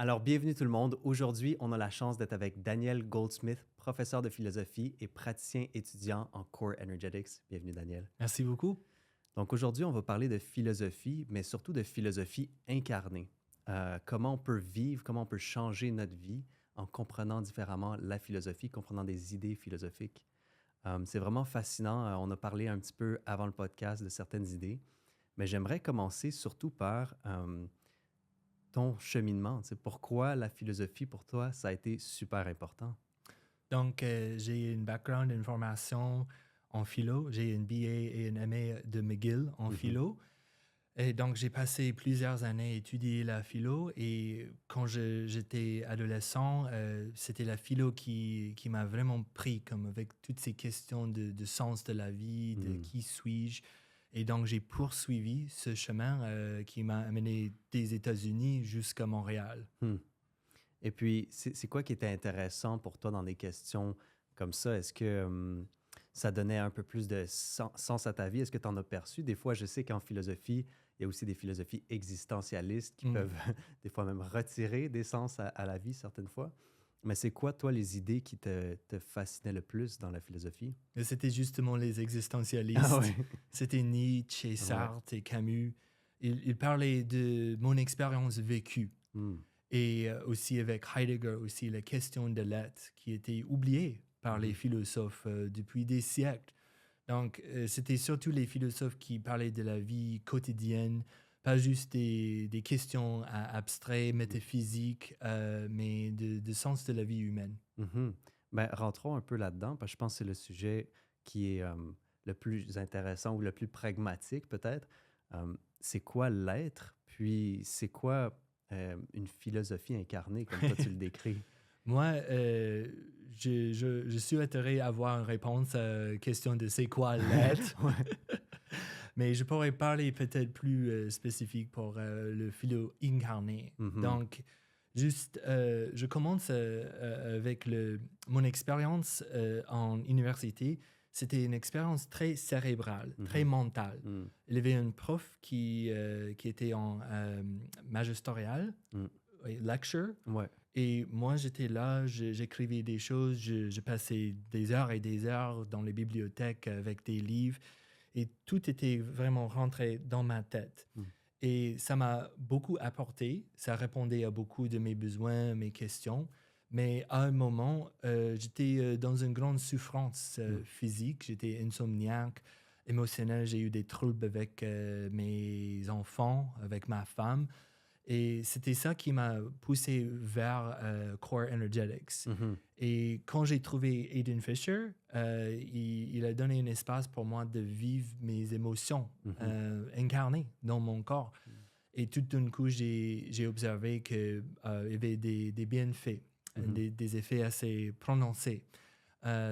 Alors, bienvenue tout le monde. Aujourd'hui, on a la chance d'être avec Daniel Goldsmith, professeur de philosophie et praticien étudiant en Core Energetics. Bienvenue, Daniel. Merci beaucoup. Donc, aujourd'hui, on va parler de philosophie, mais surtout de philosophie incarnée. Comment on peut vivre, comment on peut changer notre vie en comprenant différemment la philosophie, comprenant des idées philosophiques. C'est vraiment fascinant. On a parlé un petit peu avant le podcast de certaines idées, mais j'aimerais commencer surtout par ton cheminement. C'est pourquoi la philosophie, pour toi, ça a été super important. Donc, j'ai une background, une formation en philo. J'ai une BA et une MA de McGill en philo. Et donc, j'ai passé plusieurs années à étudier la philo. Et quand j'étais adolescent, c'était la philo qui m'a vraiment pris, comme avec toutes ces questions de sens de la vie, de qui suis-je. Et donc, j'ai poursuivi ce chemin qui m'a amené des États-Unis jusqu'à Montréal. Et puis, c'est quoi qui était intéressant pour toi dans des questions comme ça? Est-ce que ça donnait un peu plus de sens à ta vie? Est-ce que tu en as perçu? Des fois, je sais qu'en philosophie, il y a aussi des philosophies existentialistes qui peuvent des fois même retirer des sens à la vie certaines fois. Mais c'est quoi, toi, les idées qui te fascinaient le plus dans la philosophie? Et c'était justement les Ah existentialistes. ouais. C'était Nietzsche et Sartre et Camus. Ils parlaient de mon expérience vécue. Et aussi avec Heidegger, aussi la question de l'être qui était oubliée par les philosophes depuis des siècles. Donc, c'était surtout les philosophes qui parlaient de la vie quotidienne, pas juste des questions abstraites, métaphysiques, mais de sens de la vie humaine. Mhm. Ben, rentrons un peu là-dedans, parce que je pense que c'est le sujet qui est le plus intéressant ou le plus pragmatique, peut-être. C'est quoi l'être? Puis, c'est quoi une philosophie incarnée, comme toi tu le décris? Moi, je souhaiterais avoir une réponse à la question de c'est quoi l'être, mais je pourrais parler peut-être plus spécifique pour le philo incarné. Donc, juste, je commence avec mon expérience en université. C'était une expérience très cérébrale, très mentale. Il y avait un prof qui était en magisterial, lecture. Ouais. Et moi, j'étais là, j'écrivais des choses, je passais des heures et des heures dans les bibliothèques avec des livres et tout était vraiment rentré dans ma tête. Et ça m'a beaucoup apporté, ça répondait à beaucoup de mes besoins, mes questions. Mais à un moment, j'étais dans une grande souffrance physique, j'étais insomniaque, émotionnel, j'ai eu des troubles avec mes enfants, avec ma femme. Et c'était ça qui m'a poussé vers Core Energetics. Et quand j'ai trouvé Aidan Fisher, il a donné un espace pour moi de vivre mes émotions incarnées dans mon corps. Et tout d'un coup, j'ai observé qu'il y avait des bienfaits, des effets assez prononcés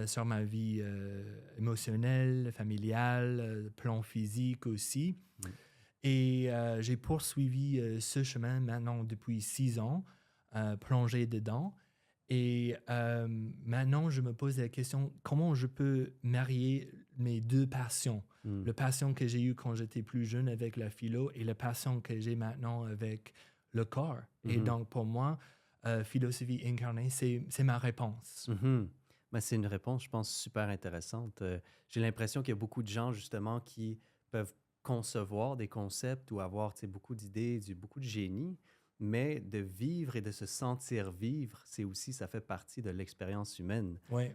sur ma vie émotionnelle, familiale, plan physique aussi. Et j'ai poursuivi ce chemin maintenant depuis 6 ans, plongé dedans. Et maintenant, je me pose la question, comment je peux marier mes deux passions? La passion que j'ai eue quand j'étais plus jeune avec la philo et la passion que j'ai maintenant avec le corps. Et donc, pour moi, philosophie incarnée, c'est ma réponse. Ben, c'est une réponse, je pense, super intéressante. J'ai l'impression qu'il y a beaucoup de gens, justement, qui peuvent concevoir des concepts ou avoir beaucoup d'idées, beaucoup de génie, mais de vivre et de se sentir vivre, c'est aussi, ça fait partie de l'expérience humaine. Ouais.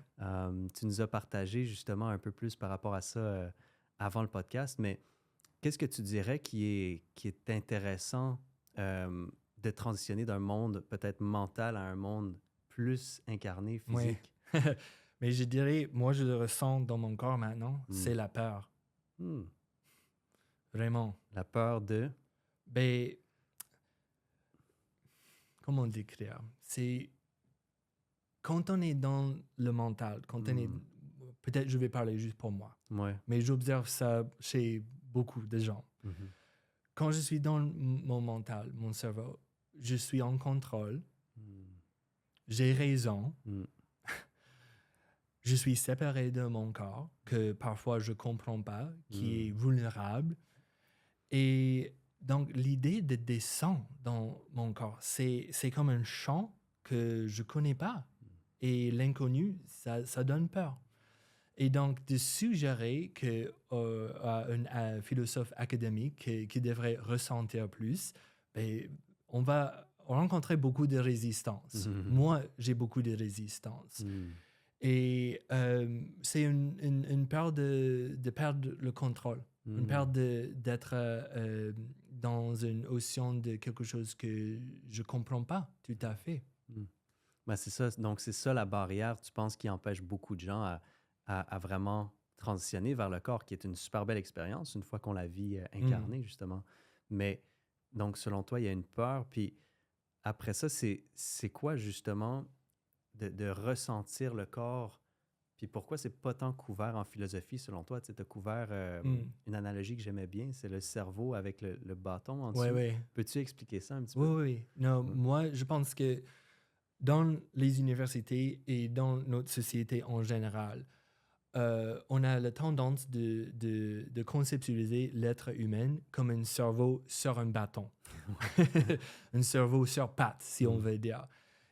Tu nous as partagé justement un peu plus par rapport à ça avant le podcast, mais qu'est-ce que tu dirais qui est intéressant de transitionner d'un monde peut-être mental à un monde plus incarné, Ouais. physique? Mais je dirais, moi, je le ressens dans mon corps maintenant, c'est la peur. Vraiment. La peur de... Ben, comment décrire? C'est quand on est dans le mental, quand on est... Peut-être je vais parler juste pour moi, Ouais. mais j'observe ça chez beaucoup de gens. Quand je suis dans mon mental, mon cerveau, je suis en contrôle, j'ai raison, je suis séparé de mon corps, que parfois je ne comprends pas, qui est vulnérable. Et Donc, l'idée de descendre dans mon corps, c'est comme un champ que je connais pas. Et l'inconnu, ça donne peur. Et donc, de suggérer à un philosophe académique qui devrait ressentir plus, ben, on va rencontrer beaucoup de résistance. Moi, j'ai beaucoup de résistance. Et c'est une peur de perdre le contrôle, une peur d'être dans une océan de quelque chose que je ne comprends pas tout à fait. Ben, c'est ça. Donc, c'est ça la barrière, tu penses, qui empêche beaucoup de gens à vraiment transitionner vers le corps, qui est une super belle expérience une fois qu'on la vit incarnée, justement. Mais donc, selon toi, il y a une peur. Puis après ça, c'est quoi, justement, de ressentir le corps? Puis pourquoi c'est pas tant couvert en philosophie, selon toi? Tu as couvert une analogie que j'aimais bien, c'est le cerveau avec le bâton en dessous. Oui. Peux-tu expliquer ça un petit Oui, peu? oui. Non, moi, je pense que dans les universités et dans notre société en général, on a la tendance de conceptualiser l'être humain comme un cerveau sur un bâton. Un cerveau sur pattes, si on veut dire.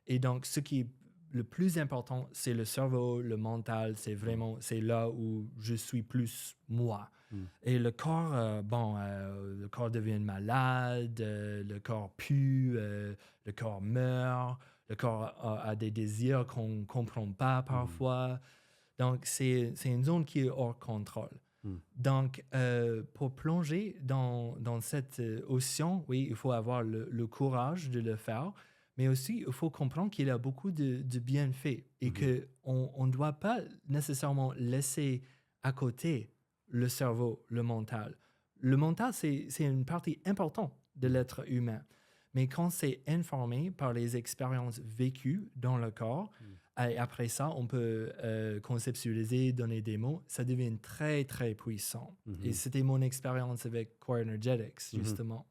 Et donc, ce qui est le plus important, c'est le cerveau, le mental, c'est là où je suis plus moi. Et le corps, le corps devient malade, le corps pue, le corps meurt, le corps a des désirs qu'on ne comprend pas parfois. Donc, c'est une zone qui est hors contrôle. Donc, pour plonger dans cet océan, oui, il faut avoir le courage de le faire, mais aussi, il faut comprendre qu'il y a beaucoup de bienfaits et qu'on ne doit pas nécessairement laisser à côté le cerveau, le mental. Le mental, c'est une partie importante de l'être humain. Mais quand c'est informé par les expériences vécues dans le corps, et après ça, on peut conceptualiser, donner des mots, ça devient très, très puissant. Et c'était mon expérience avec Core Energetics, justement.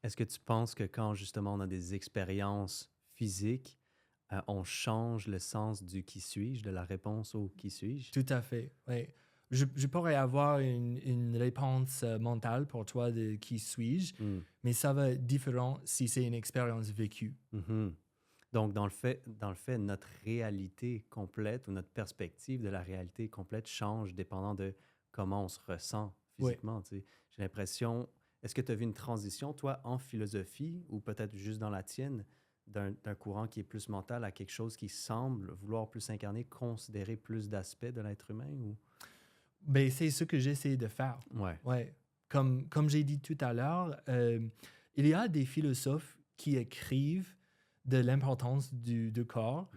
Est-ce que tu penses que quand, justement, on a des expériences physiques, on change le sens du « qui suis-je », de la réponse au « qui suis-je ». Tout à fait, oui. Je pourrais avoir une réponse mentale pour toi de « qui suis-je », mais ça va être différent si c'est une expérience vécue. Donc, dans le fait, notre réalité complète ou notre perspective de la réalité complète change dépendant de comment on se ressent physiquement. J'ai l'impression... Est-ce que tu as vu une transition, toi, en philosophie ou peut-être juste dans la tienne, d'un courant qui est plus mental à quelque chose qui semble vouloir plus incarner, considérer plus d'aspects de l'être humain? Ou... Ben, c'est ce que j'essaie de faire. Ouais. Comme j'ai dit tout à l'heure, il y a des philosophes qui écrivent de l'importance du corps,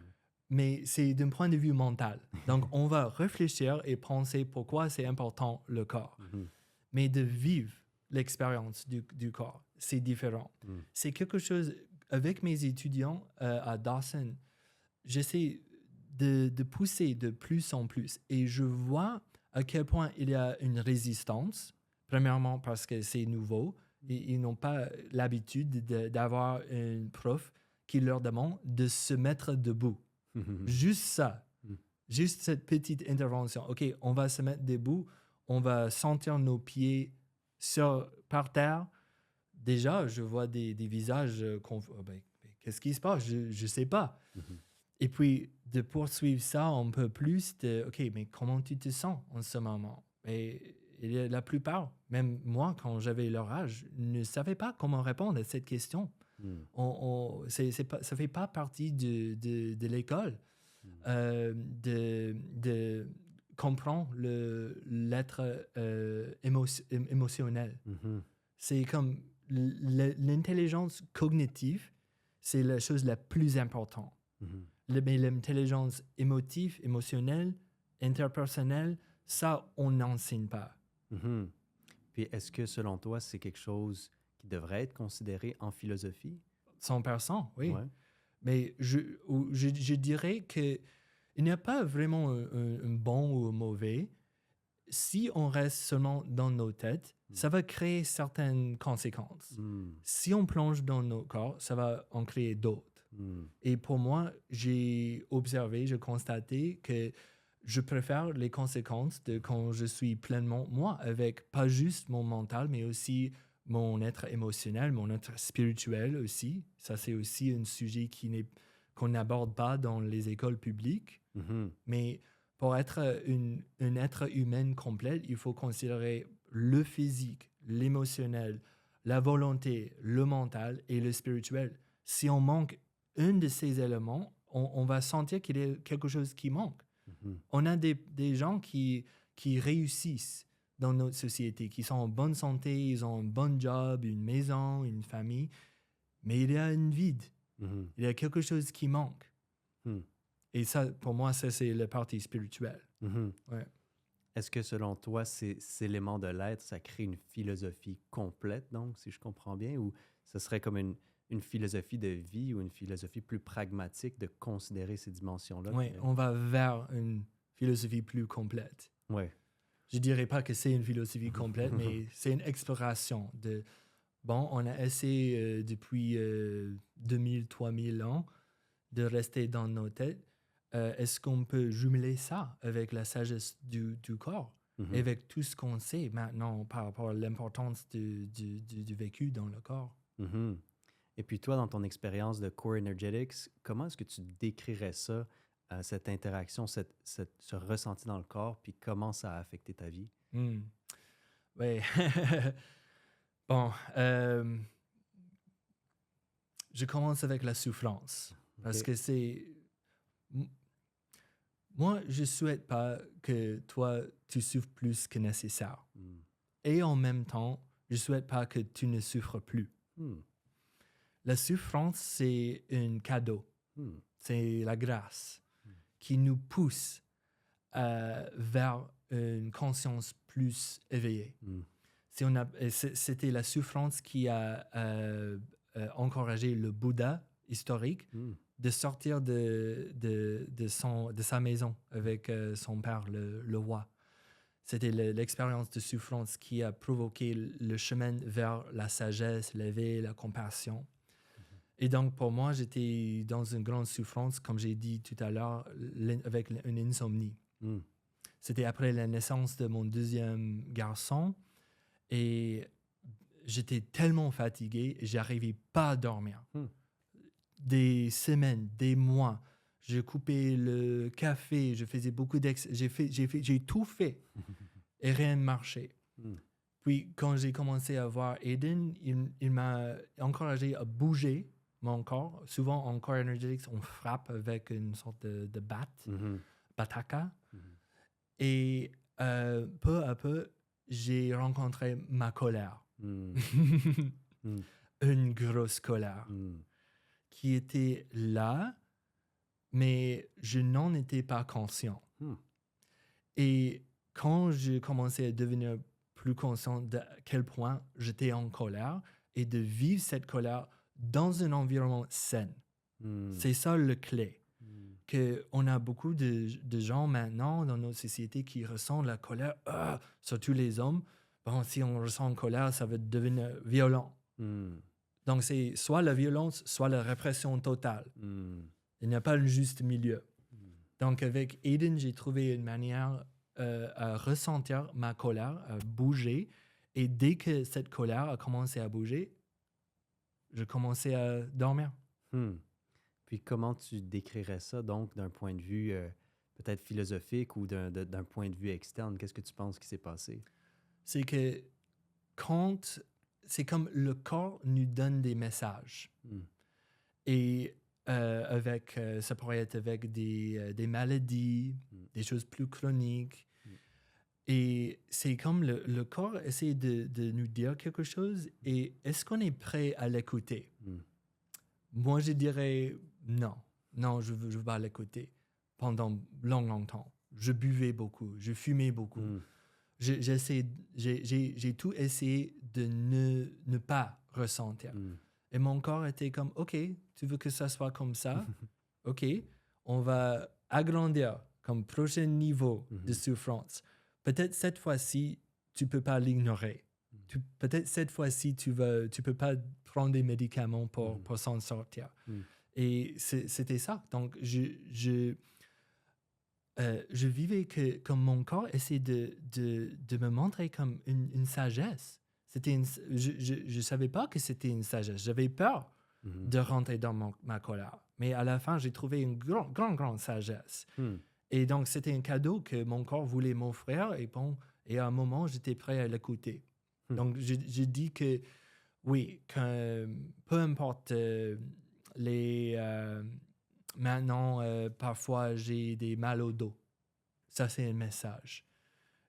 mais c'est d'un point de vue mental. Donc, on va réfléchir et penser pourquoi c'est important le corps. Mais de vivre l'expérience du corps, c'est différent. C'est quelque chose, avec mes étudiants à Dawson, j'essaie de pousser de plus en plus et je vois à quel point il y a une résistance, premièrement parce que c'est nouveau et ils n'ont pas l'habitude d'avoir un prof qui leur demande de se mettre debout. Juste ça, juste cette petite intervention. OK, on va se mettre debout, on va sentir nos pieds par terre. Déjà, je vois des visages qu'est-ce qui se passe? Je ne sais pas. Et puis, de poursuivre ça un peu plus de, OK, mais comment tu te sens en ce moment? Et la plupart, même moi, quand j'avais leur âge, ne savaient pas comment répondre à cette question. Ça ne fait pas partie de l'école de comprendre l'être émotionnel. C'est comme l'intelligence cognitive, c'est la chose la plus importante. Mais l'intelligence émotionnelle, interpersonnelle, ça, on n'enseigne pas. Puis est-ce que, selon toi, c'est quelque chose qui devrait être considéré en philosophie? 100%, oui. Ouais. Mais je dirais qu'il n'y a pas vraiment un bon ou un mauvais. Si on reste seulement dans nos têtes, ça va créer certaines conséquences. Si on plonge dans nos corps, ça va en créer d'autres. Et pour moi, j'ai observé, j'ai constaté que je préfère les conséquences de quand je suis pleinement moi, avec pas juste mon mental, mais aussi mon être émotionnel, mon être spirituel aussi. Ça, c'est aussi un sujet qu'on n'aborde pas dans les écoles publiques. Mhm. Mais pour être un être humain complet, il faut considérer le physique, l'émotionnel, la volonté, le mental et le spirituel. Si on manque un de ces éléments, on va sentir qu'il y a quelque chose qui manque. Mhm. On a des gens qui réussissent dans notre société, qui sont en bonne santé, ils ont un bon job, une maison, une famille, mais il y a un vide, Mhm. il y a quelque chose qui manque. Mhm. Et ça, pour moi, ça, c'est la partie spirituelle. Mhm. Ouais. Est-ce que selon toi, ces éléments de l'être, ça crée une philosophie complète, donc, si je comprends bien, ou ce serait comme une philosophie de vie ou une philosophie plus pragmatique de considérer ces dimensions-là? Oui, on va vers une philosophie plus complète. Ouais. Je dirais pas que c'est une philosophie complète, mais c'est une exploration de... Bon, on a essayé depuis 2000, 3000 ans de rester dans nos têtes. Est-ce qu'on peut jumeler ça avec la sagesse du corps, Mhm. avec tout ce qu'on sait maintenant par rapport à l'importance du vécu dans le corps? Mhm. Et puis toi, dans ton expérience de Core Energetics, comment est-ce que tu décrirais ça, cette interaction, ce ressenti dans le corps, puis comment ça a affecté ta vie? Hmm. Ouais. Bon, je commence avec la souffrance. Parce OK. que c'est... m- Moi, je ne souhaite pas que toi, tu souffres plus que nécessaire. Hmm. Et en même temps, je ne souhaite pas que tu ne souffres plus. Hmm. La souffrance, c'est un cadeau. Hmm. C'est la grâce qui nous pousse vers une conscience plus éveillée. Hmm. C'était la souffrance qui a encouragé le Bouddha historique Hmm. de sortir de sa maison avec son père, le roi. C'était l'expérience de souffrance qui a provoqué le chemin vers la sagesse, l'éveil, la compassion. Et donc, pour moi, j'étais dans une grande souffrance, comme j'ai dit tout à l'heure, avec une insomnie. Hmm. C'était après la naissance de mon deuxième garçon et j'étais tellement fatigué, j'arrivais pas à dormir. Hmm. Des semaines, des mois, je coupais le café, je faisais beaucoup j'ai tout fait et rien ne marchait. Hmm. Puis quand j'ai commencé à voir Aiden, il m'a encouragé à bouger mon corps. Souvent en Core Energetics, on frappe avec une sorte de batte, Mhm. bataka. Mhm. Et peu à peu, j'ai rencontré ma colère. Hmm. Hmm. Une grosse colère Hmm. qui était là, mais je n'en étais pas conscient. Hmm. Et quand je commençais à devenir plus conscient de quel point j'étais en colère et de vivre cette colère dans un environnement sain, Hmm. c'est ça le clé. Hmm. Qu'on a beaucoup de gens maintenant dans notre société qui ressentent la colère, surtout les hommes. Bon, si on ressent une colère, ça va devenir violent. Hmm. Donc, c'est soit la violence, soit la répression totale. Hmm. Il n'y a pas un juste milieu. Hmm. Donc, avec Aiden, j'ai trouvé une manière à ressentir ma colère, à bouger. Et dès que cette colère a commencé à bouger, je commençais à dormir. Hmm. Puis comment tu décrirais ça, donc, d'un point de vue peut-être philosophique ou d'un point de vue externe? Qu'est-ce que tu penses qui s'est passé? C'est que quand... C'est comme le corps nous donne des messages. Hmm. Et ça pourrait être avec des maladies, des choses plus chroniques. Et c'est comme le corps essaie de nous dire quelque chose et est-ce qu'on est prêt à l'écouter? Hmm. Moi, je dirais non. Non, je veux pas l'écouter pendant longtemps. Je buvais beaucoup, je fumais beaucoup. Hmm. J'ai tout essayé de ne pas ressentir. Hmm. Et mon corps était comme, OK, tu veux que ça soit comme ça? OK, on va agrandir comme prochain niveau de souffrance. Peut-être cette fois-ci, tu peux pas l'ignorer. Peut-être cette fois-ci, tu peux pas prendre des médicaments pour s'en sortir. Et c'était ça. Donc, je vivais comme mon corps essayait de me montrer comme une sagesse. Je savais pas que c'était une sagesse. J'avais peur Mhm. de rentrer dans ma colère. Mais à la fin, j'ai trouvé une grande sagesse. Hmm. Et donc, c'était un cadeau que mon corps voulait m'offrir. Et à un moment, j'étais prêt à l'écouter. Hmm. Donc, je dis que oui, peu importe maintenant, parfois, j'ai des mal au dos. Ça, c'est un message.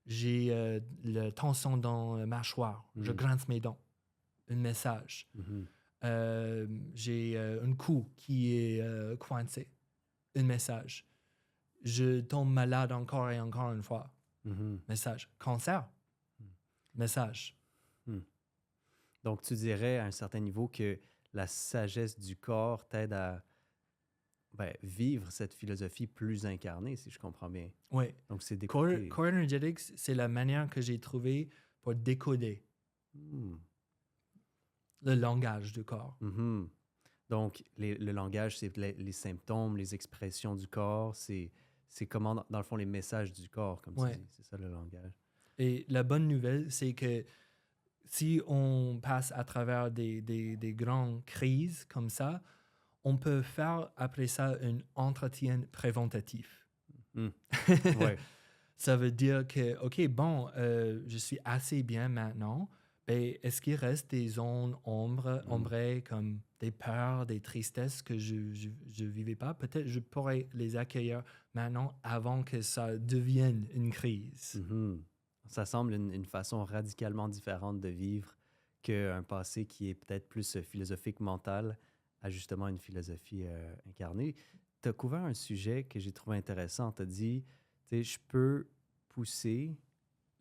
J'ai le tension dans la mâchoire. Je grince mes dents. Un message. Mhm. J'ai un cou qui est coincé. Un message. Je tombe malade encore et encore une fois. Mhm. Message. Cancer. Message. Hmm. Donc, tu dirais à un certain niveau que la sagesse du corps t'aide à vivre cette philosophie plus incarnée, si je comprends bien. Oui. Donc, c'est d'écouter. Core Energetics, c'est la manière que j'ai trouvée pour décoder Hmm. le langage du corps. Mhm. Donc, le langage, c'est les symptômes, les expressions du corps, c'est comment, dans le fond, les messages du corps, comme Ouais. tu dis. C'est ça le langage. Et la bonne nouvelle, c'est que si on passe à travers des grandes crises comme ça, on peut faire après ça un entretien préventatif. Hmm. Ouais. Ça veut dire que, OK, bon, je suis assez bien maintenant. Ben, est-ce qu'il reste des zones ombrées comme des peurs, des tristesses que je ne vivais pas? Peut-être je pourrais les accueillir maintenant avant que ça devienne une crise. Mhm. Ça semble une façon radicalement différente de vivre qu'un passé qui est peut-être plus philosophique, mental, à justement une philosophie incarnée. Tu as couvert un sujet que j'ai trouvé intéressant. Tu as dit, tu sais, je peux pousser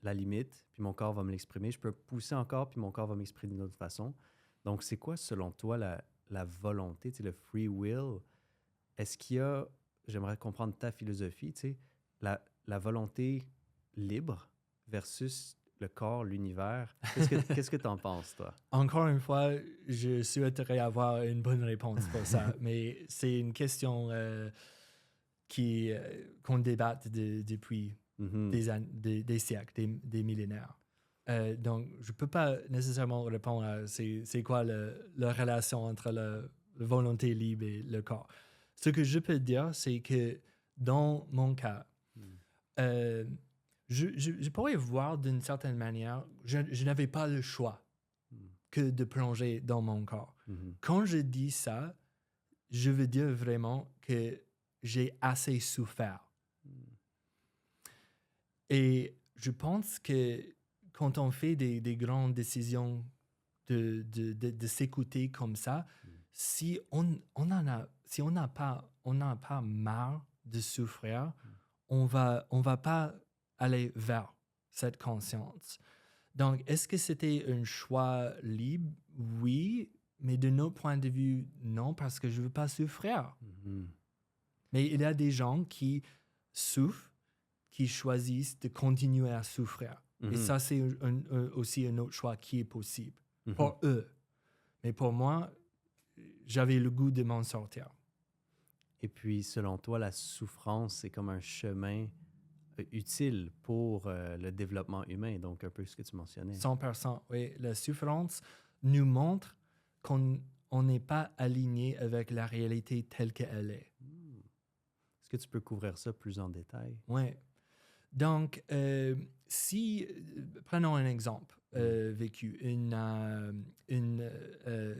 la limite, puis mon corps va me l'exprimer. Je peux pousser encore, puis mon corps va m'exprimer d'une autre façon. Donc, c'est quoi, selon toi, la volonté, tu sais, le free will? Est-ce qu'il y a, j'aimerais comprendre ta philosophie, tu sais, la volonté libre versus le corps, l'univers. Qu'est-ce que tu en penses, toi? Encore une fois, je souhaiterais avoir une bonne réponse pour ça, mais c'est une question qu'on débatte depuis des siècles, des millénaires. Donc, je ne peux pas nécessairement répondre à c'est quoi la relation entre la volonté libre et le corps. Ce que je peux dire, c'est que dans mon cas, je pourrais voir d'une certaine manière, je n'avais pas le choix que de plonger dans mon corps. Quand je dis ça, je veux dire vraiment que j'ai assez souffert. Et je pense que quand on fait des grandes décisions de s'écouter comme ça, si on n'a pas marre de souffrir, on va pas aller vers cette conscience. Donc, est-ce que c'était un choix libre? Oui, mais de notre point de vue, non, parce que je ne veux pas souffrir. Mais il y a des gens qui souffrent, qui choisissent de continuer à souffrir. Et ça, c'est aussi un autre choix qui est possible pour eux. Mais pour moi, j'avais le goût de m'en sortir. Et puis, selon toi, la souffrance, c'est comme un chemin utile pour le développement humain, donc un peu ce que tu mentionnais. 100%, oui. La souffrance nous montre qu'on n'est pas aligné avec la réalité telle qu'elle est. Est-ce que tu peux couvrir ça plus en détail? Oui. Donc, prenons un exemple vécu, un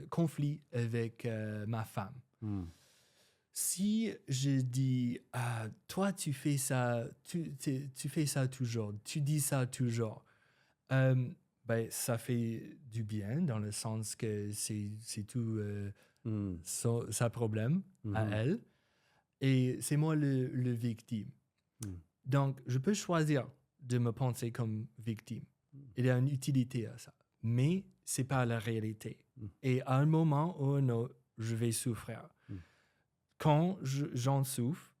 conflit avec ma femme. Si je dis, toi, tu fais ça, tu fais ça toujours, tu dis ça toujours, ben, ça fait du bien dans le sens que c'est tout sa problème à elle. Et c'est moi le victime. Donc, je peux choisir de me penser comme victime. Il y a une utilité à ça. Mais ce n'est pas la réalité. Et à un moment ou un autre, je vais souffrir. Quand j'en souffre,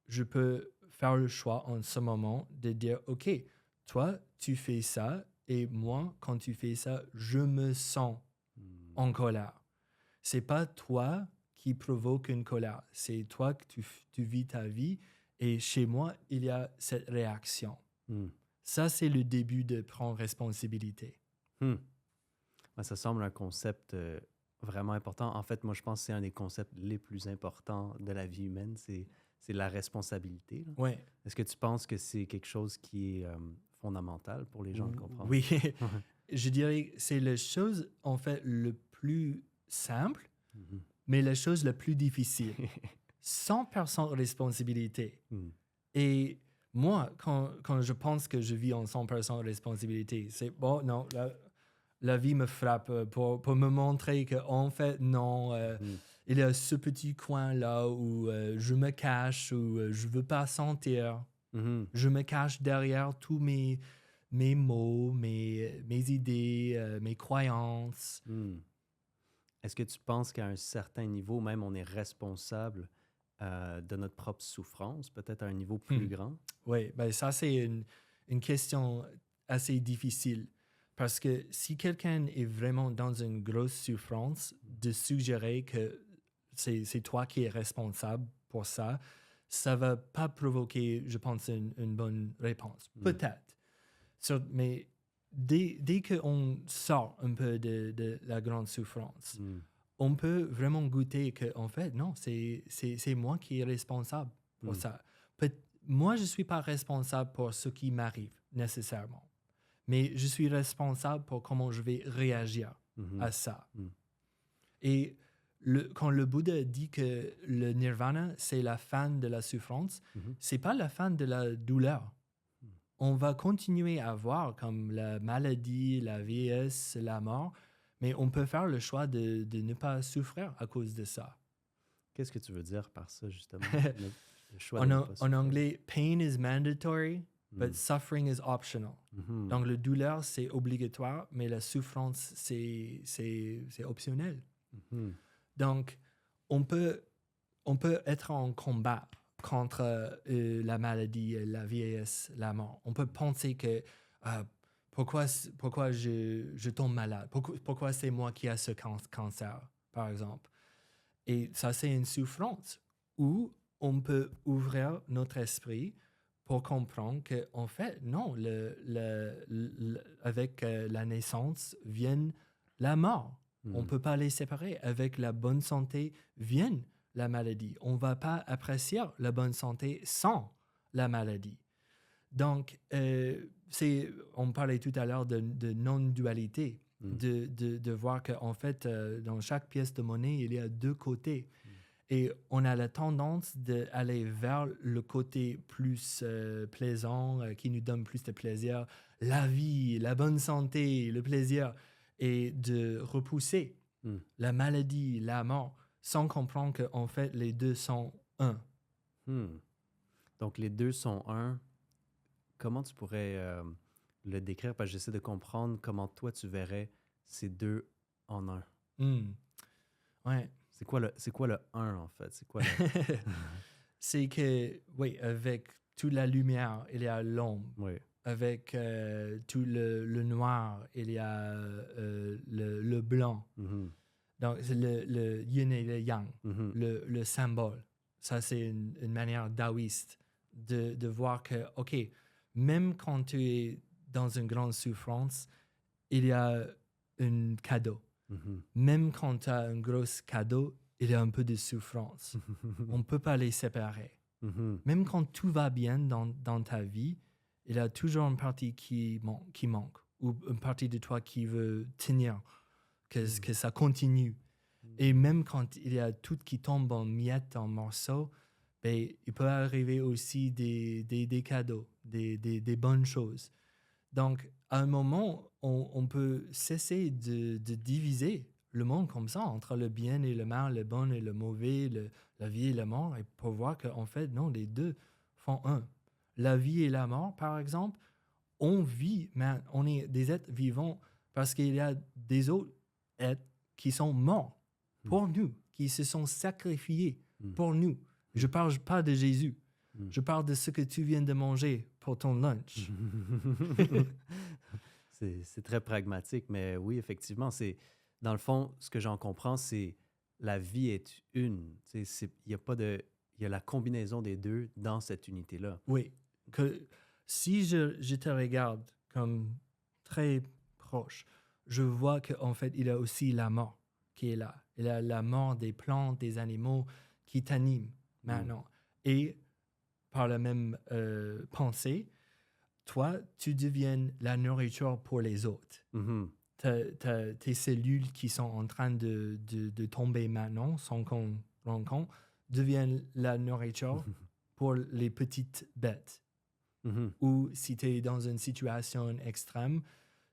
je peux faire le choix en ce moment de dire, OK, toi, tu fais ça, et moi, quand tu fais ça, je me sens en colère. C'est pas toi qui provoque une colère, c'est toi que tu vis ta vie, et chez moi, il y a cette réaction. Ça, c'est le début de prendre responsabilité. Ouais, ça semble un concept vraiment important. En fait, moi, je pense que c'est un des concepts les plus importants de la vie humaine, c'est la responsabilité, là. Ouais. Est-ce que tu penses que c'est quelque chose qui est fondamental pour les gens de comprendre? Oui, je dirais que c'est la chose, en fait, le plus simple, Mhm. mais la chose la plus difficile. 100% responsabilité. Mhm. Et moi, quand je pense que je vis en 100% responsabilité, c'est bon, non, la vie me frappe pour me montrer que en fait, non, Mhm. il y a ce petit coin-là où je me cache, où je ne veux pas sentir. Mhm. Je me cache derrière tous mes mots, mes idées, mes croyances. Mhm. Est-ce que tu penses qu'à un certain niveau, même on est responsable de notre propre souffrance, peut-être à un niveau plus grand? Oui, ben ça, c'est une question assez difficile. Parce que si quelqu'un est vraiment dans une grosse souffrance, de suggérer que c'est toi qui es responsable pour ça, ça va pas provoquer, je pense, une bonne réponse. Mhm. Peut-être. Mais dès qu'on sort un peu de la grande souffrance, Mhm. on peut vraiment goûter que, en fait, non, c'est moi qui est responsable pour Mhm. ça. Moi, je ne suis pas responsable pour ce qui m'arrive nécessairement, mais je suis responsable pour comment je vais réagir Mhm. à ça. Mhm. Et quand le Bouddha dit que le nirvana, c'est la fin de la souffrance, Mhm. c'est pas la fin de la douleur. On va continuer à voir comme la maladie, la vieillesse, la mort, mais on peut faire le choix de ne pas souffrir à cause de ça. Qu'est-ce que tu veux dire par ça, justement? Le choix de ne pas En souffrir. anglais, pain is mandatory, but Mhm. suffering is optional. Mhm. Donc, la douleur, c'est obligatoire, mais la souffrance, c'est optionnel. Mhm. Donc, on peut, on peut être en combat contre la maladie, la vieillesse, la mort. On peut penser que euh, pourquoi je tombe malade? Pourquoi c'est moi qui ai ce cancer, par exemple? Et ça, c'est une souffrance où on peut ouvrir notre esprit pour comprendre que, en fait, non, avec la naissance vient la mort. On ne Mhm. peut pas les séparer. Avec la bonne santé vient la maladie. On ne va pas apprécier la bonne santé sans la maladie. Donc, on parlait tout à l'heure de non-dualité, Mhm. de voir qu'en fait, dans chaque pièce de monnaie, il y a deux côtés. Et on a la tendance d'aller vers le côté plus plaisant, qui nous donne plus de plaisir, la vie, la bonne santé, le plaisir, et de repousser Mhm. la maladie, la mort, sans comprendre qu'en fait, les deux sont un. Mhm. Donc, les deux sont un. Comment tu pourrais le décrire? Parce que j'essaie de comprendre comment toi, tu verrais ces deux en un. Hmm. Ouais. C'est quoi le un, en fait? C'est quoi le... C'est que, oui, avec toute la lumière, il y a l'ombre. Oui. Avec tout le noir, il y a le blanc. Mhm. Donc, c'est le yin et le yang, Mhm. le symbole. Ça, c'est une manière taoïste de voir que, OK, même quand tu es dans une grande souffrance, il y a un cadeau. Mhm. Même quand tu as un gros cadeau, il y a un peu de souffrance. On ne peut pas les séparer. Mhm. Même quand tout va bien dans ta vie, il y a toujours une partie qui manque, ou une partie de toi qui veut tenir, que ça continue. Et même quand il y a tout qui tombe en miettes, en morceaux, ben, il peut arriver aussi des cadeaux, des bonnes choses. Donc, à un moment, on peut cesser de diviser le monde comme ça, entre le bien et le mal, le bon et le mauvais, la vie et la mort, et pour voir qu'en fait, non, les deux font un. La vie et la mort, par exemple, on vit, mais on est des êtres vivants parce qu'il y a des autres êtres qui sont morts pour nous, qui se sont sacrifiés Mhm. pour nous. Je ne parle pas de Jésus. Mhm. Je parle de ce que tu viens de manger pour ton lunch. C'est très pragmatique, mais oui, effectivement, dans le fond, ce que j'en comprends, c'est la vie est une. Il y a pas de, il y a la combinaison des deux dans cette unité-là. Oui, que si je te regarde comme très proche, je vois qu'en fait, il y a aussi la mort qui est là. Il y a la mort des plantes, des animaux qui t'animent maintenant. Et par la même pensée, toi, tu deviens la nourriture pour les autres. Mhm. Tes cellules qui sont en train de tomber maintenant, sans qu'on rende compte, deviennent la nourriture pour les petites bêtes. Mhm. Ou si tu es dans une situation extrême,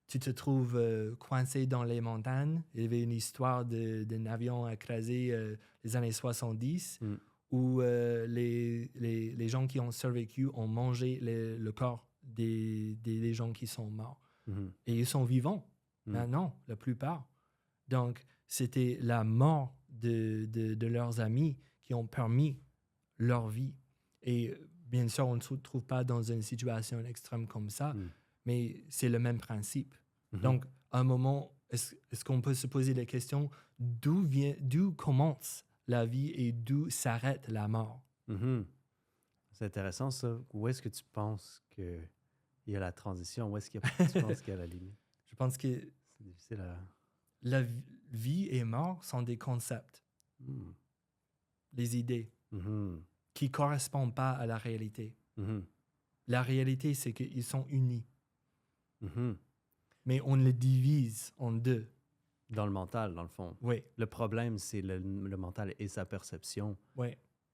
tu te trouves coincé dans les montagnes. Il y avait une histoire d'un avion écrasé les années 70 où les gens qui ont survécu ont mangé le corps des gens qui sont morts. Et ils sont vivants maintenant, la plupart. Donc, c'était la mort de leurs amis qui ont permis leur vie. Et bien sûr, on ne se trouve pas dans une situation extrême comme ça, mais c'est le même principe. Donc, à un moment, est-ce qu'on peut se poser la question d'où commence la vie et d'où s'arrête la mort? C'est intéressant, ça. Où est-ce que tu penses qu'il y a la transition? Où est-ce que tu penses qu'il y a la limite? Je pense que C'est difficile à... la vie et mort sont des concepts, des idées qui ne correspondent pas à la réalité. La réalité, c'est qu'ils sont unis. Mais on les divise en deux. Dans le mental, dans le fond. Oui. Le problème, c'est le mental et sa perception. Oui.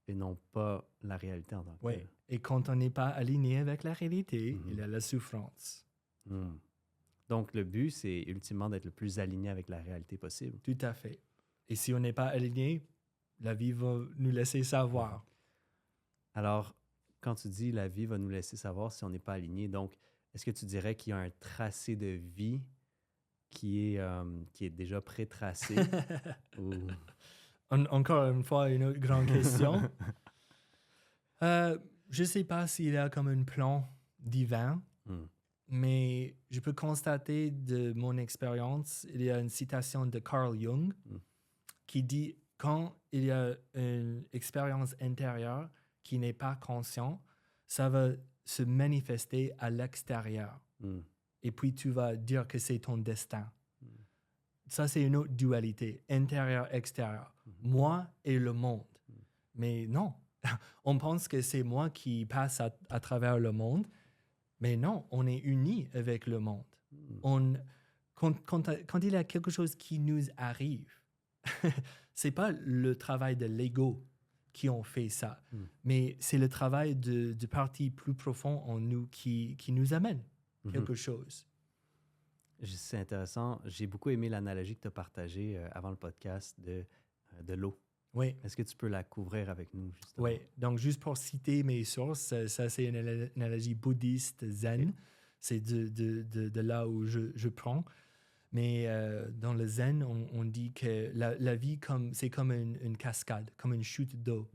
Et non pas la réalité en tant que telle. Et quand on n'est pas aligné avec la réalité, il y a la souffrance. Donc, le but, c'est ultimement d'être le plus aligné avec la réalité possible. Tout à fait. Et si on n'est pas aligné, la vie va nous laisser savoir. Alors, quand tu dis la vie va nous laisser savoir si on n'est pas aligné, donc, est-ce que tu dirais qu'il y a un tracé de vie qui est déjà pré-tracé? ou... Encore une fois, une autre grande question. Je ne sais pas s'il y a comme un plan divin, mais je peux constater de mon expérience, il y a une citation de Carl Jung qui dit « Quand il y a une expérience intérieure qui n'est pas consciente, ça va se manifester à l'extérieur. Et puis tu vas dire que c'est ton destin. » Ça, c'est une autre dualité, intérieur-extérieur. Moi et le monde. Mais non, on pense que c'est moi qui passe à travers le monde, mais non, on est unis avec le monde. Quand il y a quelque chose qui nous arrive, c'est pas le travail de l'ego qui ont fait ça, mais c'est le travail de parties plus profondes en nous qui nous amène quelque chose. C'est intéressant. J'ai beaucoup aimé l'analogie que tu as partagée avant le podcast de l'eau. Oui. Est-ce que tu peux la couvrir avec nous, justement? Oui. Donc, juste pour citer mes sources, ça, c'est une analogie bouddhiste zen. Okay. C'est de là où je prends. Mais dans le zen, on dit que la vie, c'est comme une cascade, comme une chute d'eau.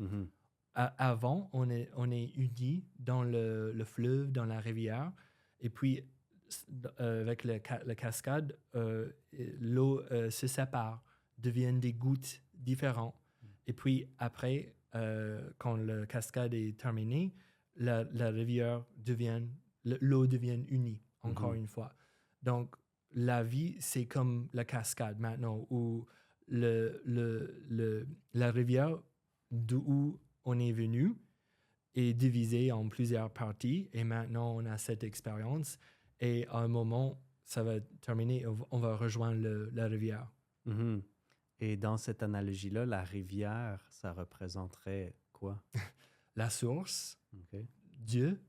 Avant, on est unis dans le fleuve, dans la rivière. Et puis, avec la cascade, l'eau se sépare, deviennent des gouttes différentes. Et puis après, quand la cascade est terminée, la rivière l'eau devient unie, encore une fois. Donc, la vie, c'est comme la cascade maintenant, où la rivière d'où on est venu est divisée en plusieurs parties. Et maintenant, on a cette expérience. Et à un moment, ça va terminer, on va rejoindre la rivière. Et dans cette analogie-là, la rivière, ça représenterait quoi? La source, Dieu.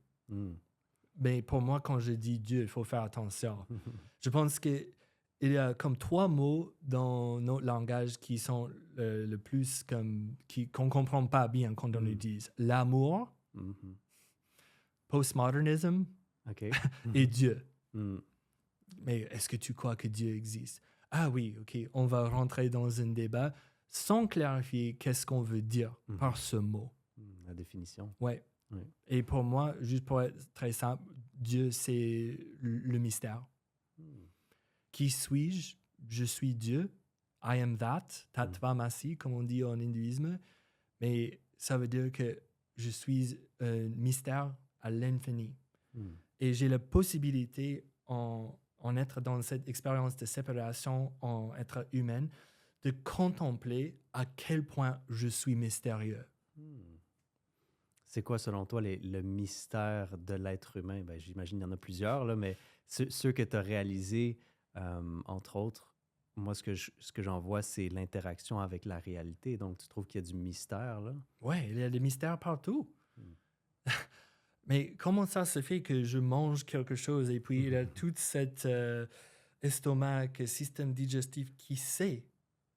Mais pour moi, quand je dis Dieu, il faut faire attention. Je pense qu'il y a comme 3 mots dans notre langage qui sont le plus qu'on ne comprend pas bien quand on les dit. L'amour, postmodernisme et Dieu. Mais est-ce que tu crois que Dieu existe? Ah oui, OK, on va rentrer dans un débat sans clarifier qu'est-ce qu'on veut dire par ce mot. La définition. Ouais. Oui. Et pour moi, juste pour être très simple, Dieu, c'est le mystère. Qui suis-je? Je suis Dieu. I am that. Tatvamasi, comme on dit en hindouisme. Mais ça veut dire que je suis un mystère à l'infini. Et j'ai la possibilité en en être dans cette expérience de séparation en être humain, de contempler à quel point je suis mystérieux. C'est quoi, selon toi, le mystère de l'être humain? Ben, j'imagine qu'il y en a plusieurs, là, mais ceux que tu as réalisés, entre autres, moi, ce que j'en vois, c'est l'interaction avec la réalité. Donc, tu trouves qu'il y a du mystère, là? Ouais, il y a des mystères partout. Hmm. Mais comment ça se fait que je mange quelque chose et puis il y a tout cet estomac, système digestif qui sait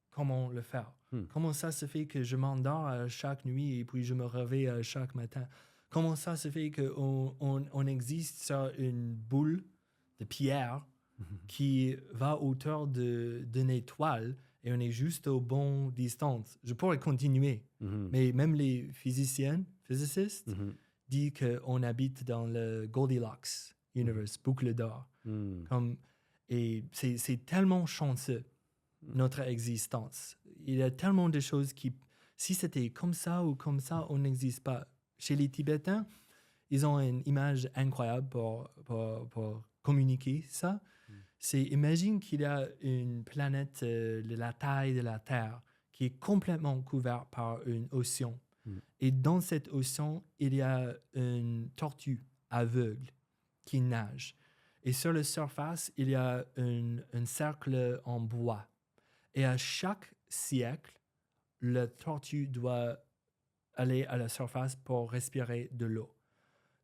comment le faire? Comment ça se fait que je m'endors chaque nuit et puis je me réveille chaque matin? Comment ça se fait qu'on existe sur une boule de pierre qui va hauteur d'une étoile et on est juste aux bonnes distances? Je pourrais continuer, mais même les physicists disent qu'on habite dans le Goldilocks universe, boucle d'or. Et c'est tellement chanceux, notre existence. Il y a tellement de choses qui, si c'était comme ça ou comme ça, on n'existe pas. Chez les Tibétains, ils ont une image incroyable pour communiquer ça. C'est, imagine qu'il y a une planète de la taille de la Terre qui est complètement couverte par une océan. Et dans cet océan, il y a une tortue aveugle qui nage. Et sur la surface, il y a un cercle en bois. Et à chaque siècle, la tortue doit aller à la surface pour respirer de l'eau.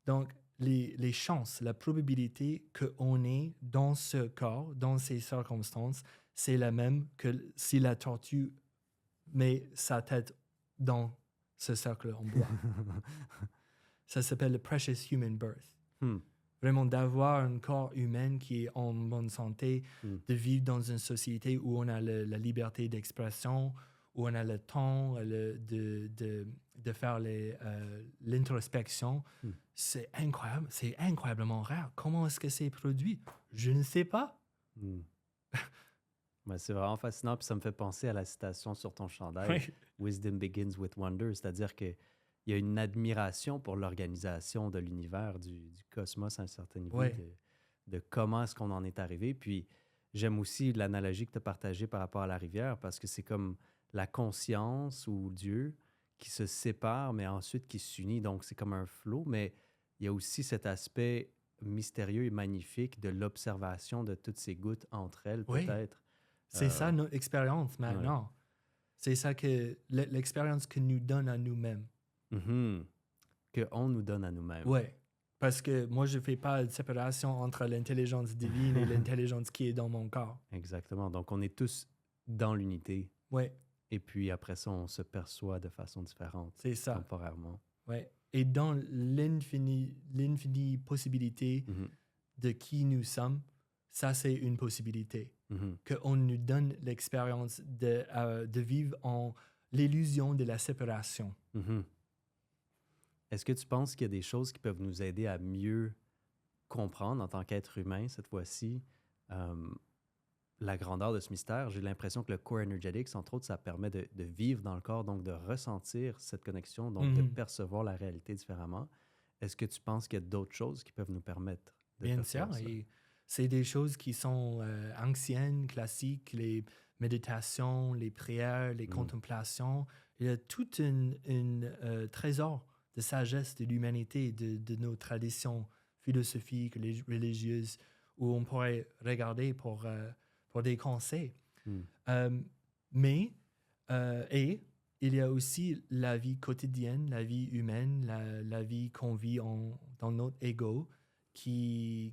Donc, les chances, la probabilité qu'on est dans ce corps, dans ces circonstances, c'est la même que si la tortue met sa tête dans ce cercle en bois. Ça s'appelle le Precious Human Birth. Vraiment d'avoir un corps humain qui est en bonne santé, de vivre dans une société où on a la liberté d'expression, où on a le temps de faire l'introspection. C'est incroyable, c'est incroyablement rare. Comment est-ce que c'est produit? Je ne sais pas. Ben, c'est vraiment fascinant, puis ça me fait penser à la citation sur ton chandail, Wisdom begins with wonder, c'est-à-dire qu'il y a une admiration pour l'organisation de l'univers, du cosmos à un certain niveau, de comment est-ce qu'on en est arrivé. Puis j'aime aussi l'analogie que tu as partagée par rapport à la rivière, parce que c'est comme la conscience ou Dieu qui se sépare, mais ensuite qui s'unit. Donc c'est comme un flot, mais il y a aussi cet aspect mystérieux et magnifique de l'observation de toutes ces gouttes entre elles, peut-être. C'est ça notre expérience maintenant. C'est ça que l'expérience que nous donne à nous-mêmes. Qu'on nous donne à nous-mêmes. Oui, parce que moi, je ne fais pas de séparation entre l'intelligence divine et l'intelligence qui est dans mon corps. Exactement. Donc, on est tous dans l'unité. Oui. Et puis, après ça, on se perçoit de façon différente. C'est ça. Temporairement. Oui. Et dans l'infinie possibilité de qui nous sommes, ça, c'est une possibilité. Qu'on nous donne l'expérience de vivre en l'illusion de la séparation. Est-ce que tu penses qu'il y a des choses qui peuvent nous aider à mieux comprendre en tant qu'être humain, cette fois-ci, la grandeur de ce mystère? J'ai l'impression que le Core Energetics, entre autres, ça permet de vivre dans le corps, donc de ressentir cette connexion, donc de percevoir la réalité différemment. Est-ce que tu penses qu'il y a d'autres choses qui peuvent nous permettre de Bien sûr, et c'est des choses qui sont anciennes, classiques, les méditations, les prières, les contemplations. Il y a tout un trésor de sagesse de l'humanité, de nos traditions philosophiques, religieuses, où on pourrait regarder pour des conseils. Mais il y a aussi la vie quotidienne, la vie humaine, la vie qu'on vit dans notre ego, qui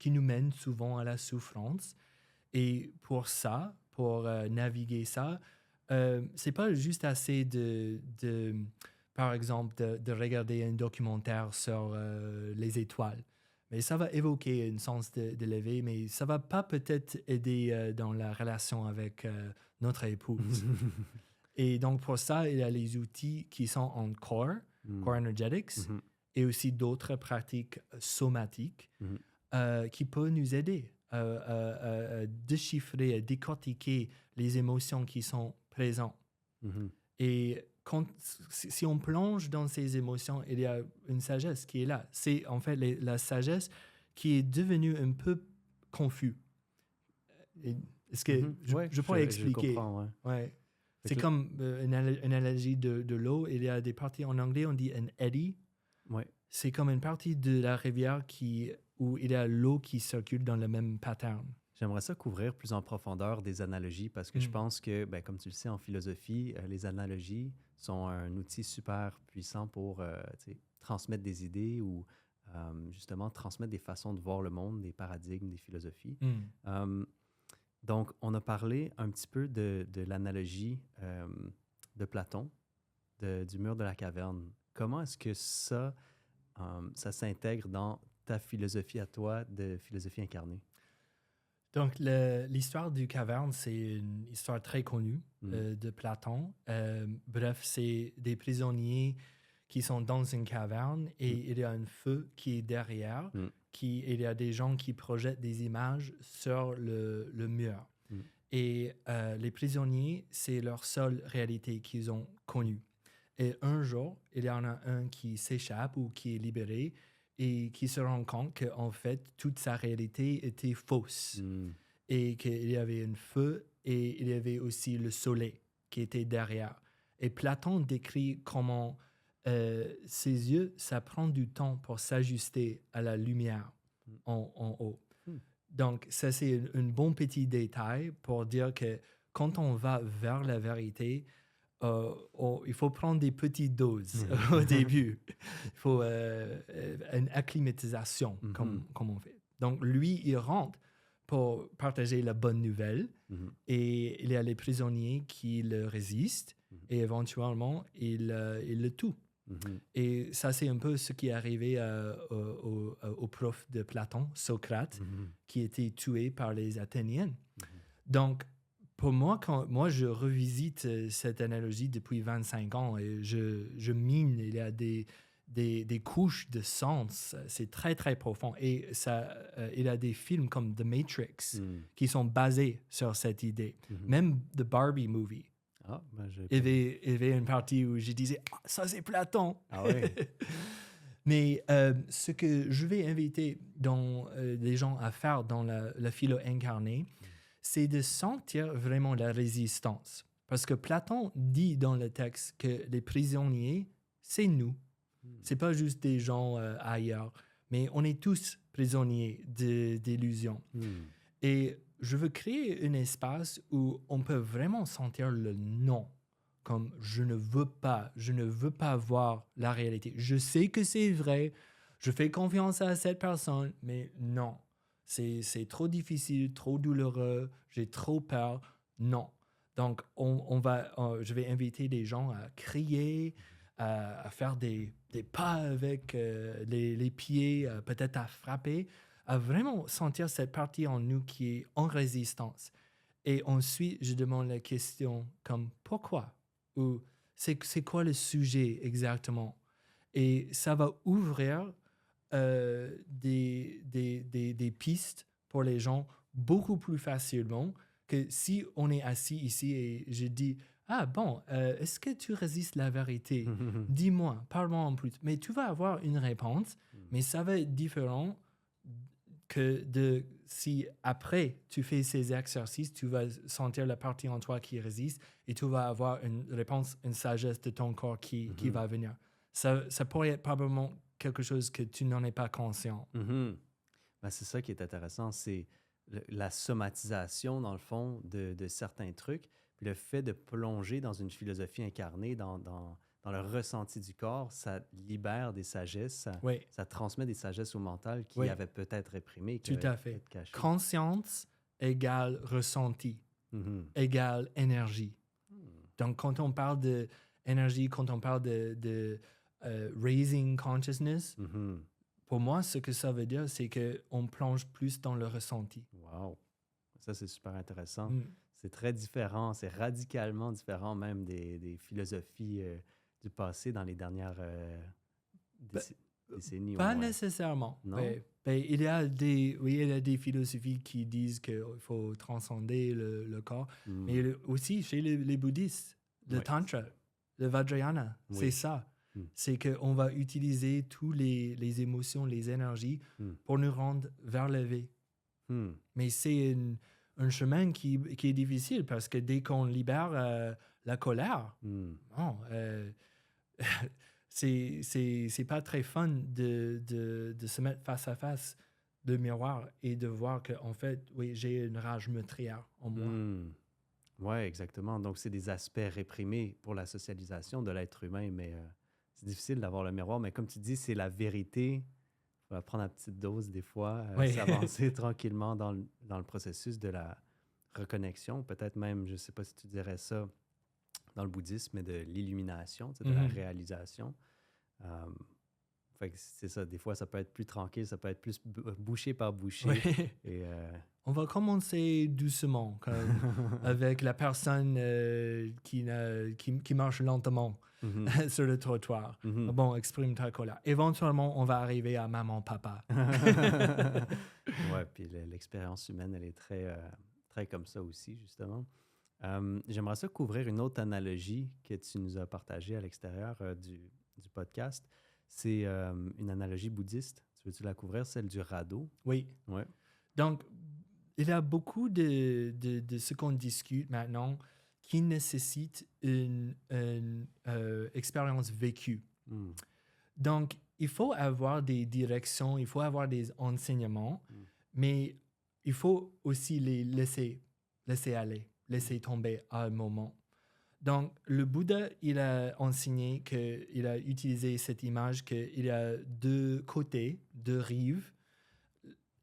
nous mène souvent à la souffrance. Et pour ça, pour naviguer ça, c'est pas juste assez par exemple, de regarder un documentaire sur les étoiles. Mais ça va évoquer un sens de l'éveil, mais ça va pas peut-être aider dans la relation avec notre épouse. Et donc, pour ça, il y a les outils qui sont en Core Energetics, et aussi d'autres pratiques somatiques qui peuvent nous aider à déchiffrer, à décortiquer les émotions qui sont présentes. Et si on plonge dans ces émotions, il y a une sagesse qui est là. C'est en fait la sagesse qui est devenue un peu confus. Est-ce que Ouais, je pourrais je expliquer? comprends, ouais. Ouais. Fait C'est que- comme une analogie de l'eau. Il y a des parties en anglais, on dit un eddy. Ouais. C'est comme une partie de la rivière où il y a l'eau qui circule dans le même pattern. J'aimerais ça couvrir plus en profondeur des analogies parce que je Mm. pense que, ben, comme tu le sais, en philosophie, les analogies sont un outil super puissant pour tu sais, transmettre des idées ou justement transmettre des façons de voir le monde, des paradigmes, des philosophies. Mm. Donc, on a parlé un petit peu de l'analogie de Platon, du mur de la caverne. Comment est-ce que ça s'intègre dans ta philosophie à toi de philosophie incarnée? Donc, l'histoire du caverne, c'est une histoire très connue de Platon. Bref, c'est des prisonniers qui sont dans une caverne et il y a un feu qui est derrière. Il y a des gens qui projettent des images sur le mur. Et les prisonniers, c'est leur seule réalité qu'ils ont connue. Et un jour, il y en a un qui s'échappe ou qui est libéré et qui se rend compte qu'en fait, toute sa réalité était fausse. Et qu'il y avait un feu et il y avait aussi le soleil qui était derrière. Et Platon décrit comment ses yeux, ça prend du temps pour s'ajuster à la lumière en haut. Donc, ça, c'est un bon petit détail pour dire que quand on va vers la vérité, il faut prendre des petites doses au début. Il faut une acclimatisation, comme on fait. Donc, lui, il rentre pour partager la bonne nouvelle et il y a les prisonniers qui le résistent et éventuellement, il le tue. Et ça, c'est un peu ce qui est arrivé au prof de Platon, Socrate, qui était tué par les Athéniens. Donc, pour moi, quand je revisite cette analogie depuis 25 ans et je mine, il y a des couches de sens, c'est très, très profond. Et il y a des films comme The Matrix qui sont basés sur cette idée. Même The Barbie Movie. Ah, ben Il y avait une partie où je disais « Ah, ça, c'est Platon! » Ah ouais? Mais ce que je vais inviter les gens à faire dans la philo incarnée, c'est de sentir vraiment la résistance. Parce que Platon dit dans le texte que les prisonniers, c'est nous. C'est pas juste des gens ailleurs, mais on est tous prisonniers d'illusions. Et je veux créer un espace où on peut vraiment sentir le non. Comme je ne veux pas voir la réalité. Je sais que c'est vrai, je fais confiance à cette personne, mais non. C'est trop difficile, trop douloureux, j'ai trop peur. Non. Donc, je vais inviter les gens à crier, à faire des pas avec les pieds, peut-être à frapper, à vraiment sentir cette partie en nous qui est en résistance. Et ensuite, je demande la question comme pourquoi? Ou c'est quoi le sujet exactement? Et ça va ouvrir des pistes pour les gens beaucoup plus facilement que si on est assis ici et je dis « Ah bon, est-ce que tu résistes la vérité? Dis-moi, parle-moi en plus. » Mais tu vas avoir une réponse, mais ça va être différent que si après tu fais ces exercices, tu vas sentir la partie en toi qui résiste et tu vas avoir une réponse, une sagesse de ton corps qui va venir. Ça pourrait être probablement quelque chose que tu n'en es pas conscient. Ben, c'est ça qui est intéressant, c'est la somatisation, dans le fond, de certains trucs, puis le fait de plonger dans une philosophie incarnée, dans le ressenti du corps, ça libère des sagesses, ça transmet des sagesses au mental qui avaient peut-être réprimé. Tout à fait. Conscience égale ressenti, égale énergie. Donc, quand on parle d'énergie, quand on parle de raising consciousness, pour moi, ce que ça veut dire, c'est qu'on plonge plus dans le ressenti. Wow! Ça, c'est super intéressant. C'est très différent, c'est radicalement différent même des philosophies du passé dans les dernières décennies. Pas nécessairement. Non? Il y a des philosophies qui disent qu'il faut transcender le corps, mais aussi chez les bouddhistes, le tantra, le vajrayana, c'est ça. C'est qu'on va utiliser toutes les émotions, les énergies pour nous rendre vers l'éveil. Mais c'est un chemin qui est difficile parce que dès qu'on libère la colère, bon, c'est pas très fun de se mettre face à face de miroir et de voir que en fait, oui, j'ai une rage meurtrière en moi. Oui, exactement. Donc, c'est des aspects réprimés pour la socialisation de l'être humain, mais c'est difficile d'avoir le miroir. Mais comme tu dis, c'est la vérité. Il faut prendre à petite dose des fois, Oui. s'avancer tranquillement dans le processus de la reconnexion. Peut-être même, je ne sais pas si tu dirais ça dans le bouddhisme, mais de l'illumination, de la réalisation. Fait que c'est ça, des fois, ça peut être plus tranquille, ça peut être plus bouchée par bouchée. Oui. Et, On va commencer doucement, comme avec la personne qui marche lentement sur le trottoir. Bon, exprime ta colère. Éventuellement, on va arriver à maman, papa. Ouais, puis l'expérience humaine, elle est très, très comme ça aussi, justement. J'aimerais ça couvrir une autre analogie que tu nous as partagée à l'extérieur du podcast. C'est une analogie bouddhiste. Tu veux-tu la couvrir, celle du radeau? Oui. Ouais. Donc, il y a beaucoup de ce qu'on discute maintenant qui nécessite une expérience vécue. Donc, il faut avoir des directions, il faut avoir des enseignements, mais il faut aussi les laisser aller, laisser tomber à un moment. Donc, le Bouddha, il a enseigné qu'il a utilisé cette image qu'il y a deux côtés, deux rives.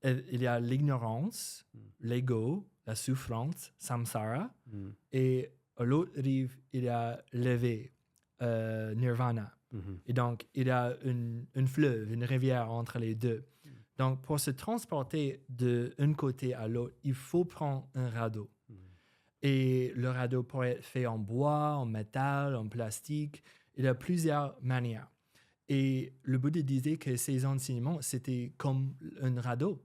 Il y a l'ignorance, l'ego, la souffrance, samsara, et à l'autre rive, il y a l'éveil, nirvana. Et donc, il y a une fleuve, une rivière entre les deux. Donc, pour se transporter d'un côté à l'autre, il faut prendre un radeau. Et le radeau pourrait être fait en bois, en métal, en plastique. Il y a plusieurs manières. Et le Bouddha disait que ces enseignements, c'était comme un radeau.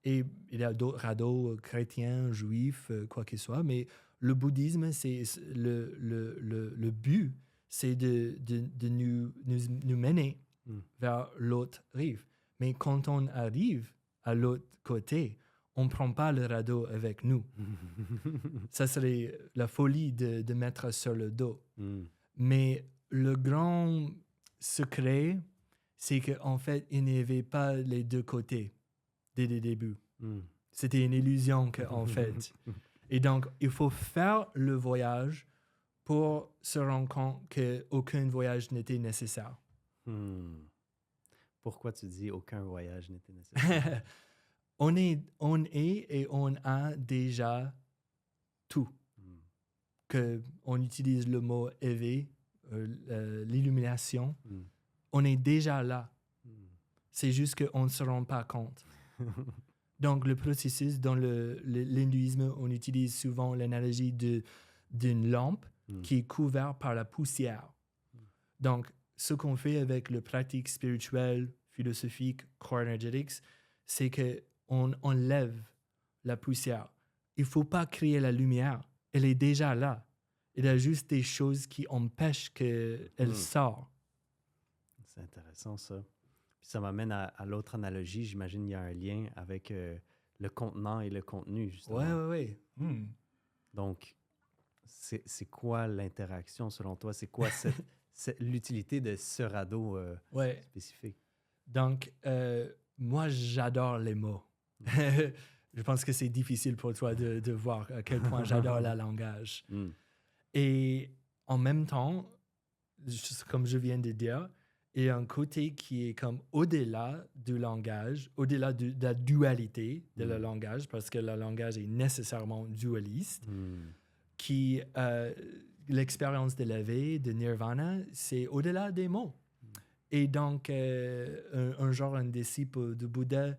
Et il y a d'autres radeaux chrétiens, juifs, quoi qu'il soit. Mais le bouddhisme, c'est le but, c'est de nous mener vers l'autre rive. Mais quand on arrive à l'autre côté, on ne prend pas le radeau avec nous. Ça serait la folie de mettre sur le dos. Mais le grand secret, c'est qu'en fait, il n'y avait pas les deux côtés dès le début. C'était une illusion en fait. Et donc, il faut faire le voyage pour se rendre compte qu'aucun voyage n'était nécessaire. Pourquoi tu dis aucun voyage n'était nécessaire? On est et on a déjà tout. On utilise le mot éveil, l'illumination. On est déjà là. C'est juste qu'on ne se rend pas compte. Donc, le processus dans l'hindouisme, on utilise souvent l'analogie d'une lampe qui est couverte par la poussière. Donc, ce qu'on fait avec le pratique spirituelle, philosophique, core energetics, c'est qu'on enlève la poussière. Il ne faut pas créer la lumière. Elle est déjà là. Il y a juste des choses qui empêchent qu'elle sorte. C'est intéressant, ça. Puis ça m'amène à l'autre analogie. J'imagine qu'il y a un lien avec le contenant et le contenu, justement. Oui. Donc, c'est quoi l'interaction, selon toi? C'est quoi l'utilité de ce radeau spécifique? Donc, moi, j'adore les mots. Je pense que c'est difficile pour toi de voir à quel point j'adore le langage. Et en même temps, comme je viens de dire, il y a un côté qui est comme au-delà du langage, au-delà de la dualité de le langage, parce que le langage est nécessairement dualiste, qui l'expérience de l'éveil, de nirvana, c'est au-delà des mots. Et donc, un jour, un disciple de Bouddha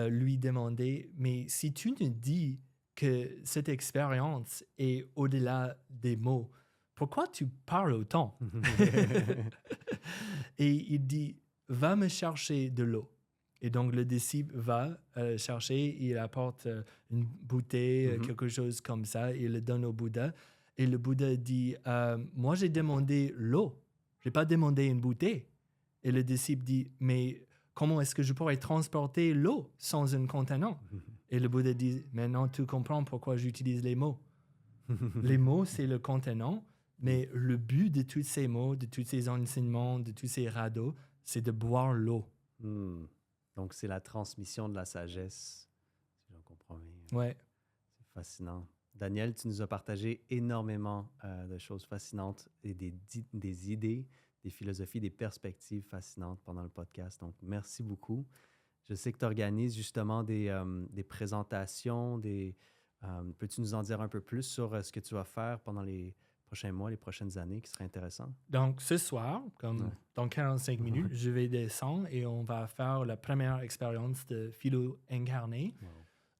lui demandait, mais si tu nous dis que cette expérience est au-delà des mots, pourquoi tu parles autant? Et il dit, va me chercher de l'eau. Et donc, le disciple va chercher, il apporte une bouteille, quelque chose comme ça, il le donne au Bouddha. Et le Bouddha dit, moi, j'ai demandé l'eau. Je n'ai pas demandé une bouteille. Et le disciple dit, mais comment est-ce que je pourrais transporter l'eau sans un contenant? Et le Bouddha dit, maintenant tu comprends pourquoi j'utilise les mots. Les mots, c'est le contenant, mais le but de tous ces mots, de tous ces enseignements, de tous ces radeaux, c'est de boire l'eau. Donc, c'est la transmission de la sagesse, si j'en comprends bien. Ouais. C'est fascinant. Daniel, tu nous as partagé énormément de choses fascinantes et des idées, des philosophies, des perspectives fascinantes pendant le podcast. Donc, merci beaucoup. Je sais que tu organises justement des présentations. Peux-tu nous en dire un peu plus sur ce que tu vas faire pendant les prochains mois, les prochaines années, qui serait intéressant? Donc, ce soir, dans 45 minutes, je vais descendre et on va faire la première expérience de philo incarné. Wow.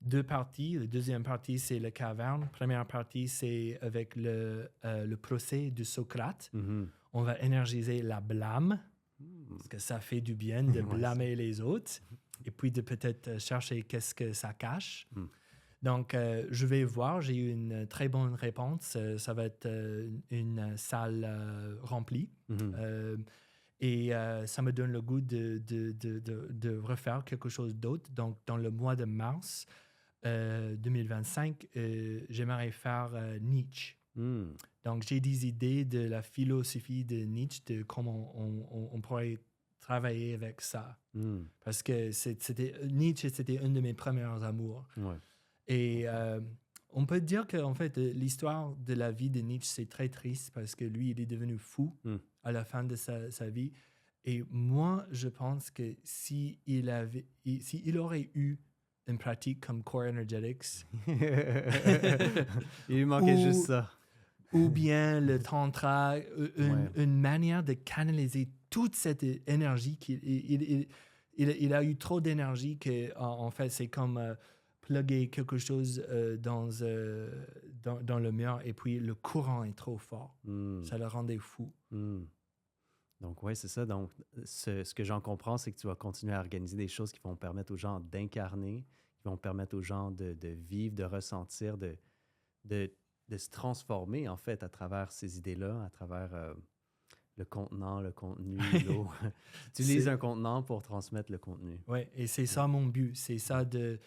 2 parties. La deuxième partie, c'est la caverne. Première partie, c'est avec le procès de Socrate. On va énergiser la blâme, parce que ça fait du bien de blâmer les autres, et puis de peut-être chercher qu'est-ce que ça cache. Donc, je vais voir. J'ai eu une très bonne réponse. Ça va être une salle remplie. Et ça me donne le goût de refaire quelque chose d'autre. Donc, dans le mois de mars 2025, j'aimerais faire Nietzsche. Donc, j'ai des idées de la philosophie de Nietzsche, de comment on pourrait travailler avec ça. Parce que Nietzsche, c'était un de mes premiers amours. Ouais. Et on peut dire qu'en fait, l'histoire de la vie de Nietzsche, c'est très triste parce que lui, il est devenu fou à la fin de sa vie. Et moi, je pense que s'il aurait eu une pratique comme Core Energetics, il lui manquait juste ça. Ou bien le tantra, une manière de canaliser toute cette énergie il a eu trop d'énergie que en fait c'est comme plugger quelque chose dans le mur et puis le courant est trop fort. Ça le rendait fou. Donc, oui, c'est ça. Donc, ce que j'en comprends, c'est que tu vas continuer à organiser des choses qui vont permettre aux gens d'incarner, qui vont permettre aux gens de vivre, de ressentir, de se transformer, en fait, à travers ces idées-là, à travers le contenant, le contenu, l'eau. Tu utilises un contenant pour transmettre le contenu. Oui, et c'est ça mon but. C'est ça de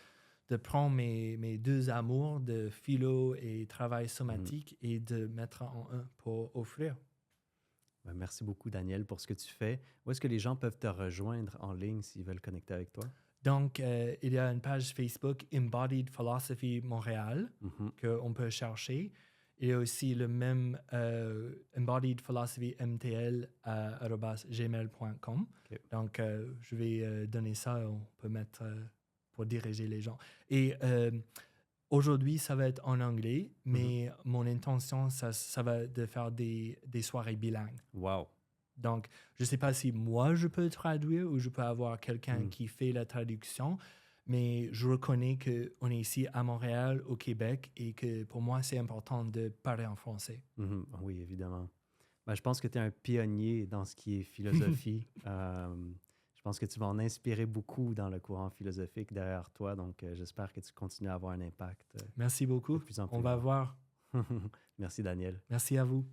prendre mes 2 amours de philo et travail somatique et de mettre en un pour offrir. Ben, merci beaucoup, Daniel, pour ce que tu fais. Où est-ce que les gens peuvent te rejoindre en ligne s'ils veulent connecter avec toi? Donc, il y a une page Facebook Embodied Philosophy Montréal qu'on peut chercher. Il y a aussi le même Embodied Philosophy MTL @gmail.com. Okay. Donc, je vais donner ça, on peut mettre pour diriger les gens. Et aujourd'hui, ça va être en anglais, mais mon intention, ça va de faire des soirées bilingues. Wow! Donc, je ne sais pas si moi, je peux traduire ou je peux avoir quelqu'un qui fait la traduction, mais je reconnais qu'on est ici à Montréal, au Québec, et que pour moi, c'est important de parler en français. Oui, évidemment. Ben, je pense que tu es un pionnier dans ce qui est philosophie. Je pense que tu vas en inspirer beaucoup dans le courant philosophique derrière toi, donc j'espère que tu continues à avoir un impact. Merci beaucoup. On va voir. Merci, Daniel. Merci à vous.